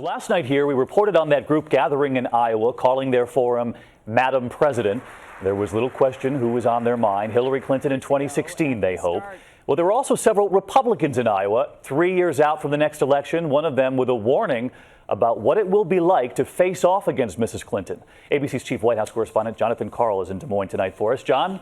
Last night here, we reported on that group gathering in Iowa, calling their forum Madam President. There was little question who was on their mind. Hillary Clinton in 2016, they hope. Well, there were also several Republicans in Iowa, 3 years out from the next election, one of them with a warning about what it will be like to face off against Mrs. Clinton. ABC's chief White House correspondent Jonathan Karl is in Des Moines tonight for us. John?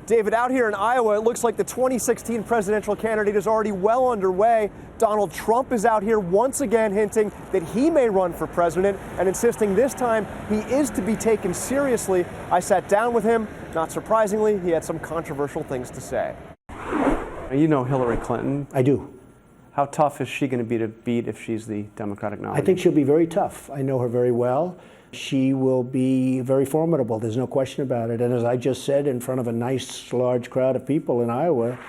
David, out here in Iowa, it looks like the 2016 presidential candidate is already well underway. Donald Trump is out here once again hinting that he may run for president and insisting this time he is to be taken seriously. I sat down with him. Not surprisingly, he had some controversial things to say. You know Hillary Clinton. I do. How tough is she going to be to beat if she's the Democratic nominee? I think she'll be very tough. I know her very well. She will be very formidable. There's no question about it. And as I just said, in front of a nice, large crowd of people in Iowa,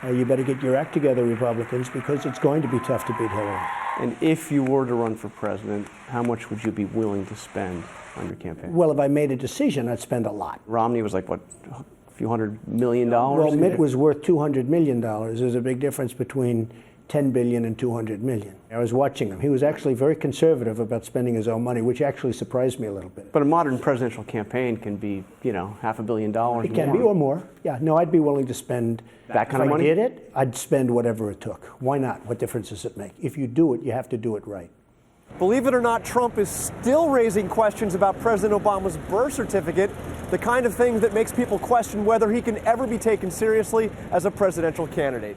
you better get your act together, Republicans, because it's going to be tough to beat Hillary. And if you were to run for president, how much would you be willing to spend on your campaign? Well, if I made a decision, I'd spend a lot. Romney was like, what, a few $100 million? Well, Mitt was worth $200 million. There's a big difference between $10 billion and $200 million. I was watching him. He was actually very conservative about spending his own money, which actually surprised me a little bit. But a modern presidential campaign can be, you know, $500 million. It can be, or more. Yeah, no, I'd be willing to spend that kind of money. If I did it, I'd spend whatever it took. Why not? What difference does it make? If you do it, you have to do it right. Believe it or not, Trump is still raising questions about President Obama's birth certificate, the kind of thing that makes people question whether he can ever be taken seriously as a presidential candidate.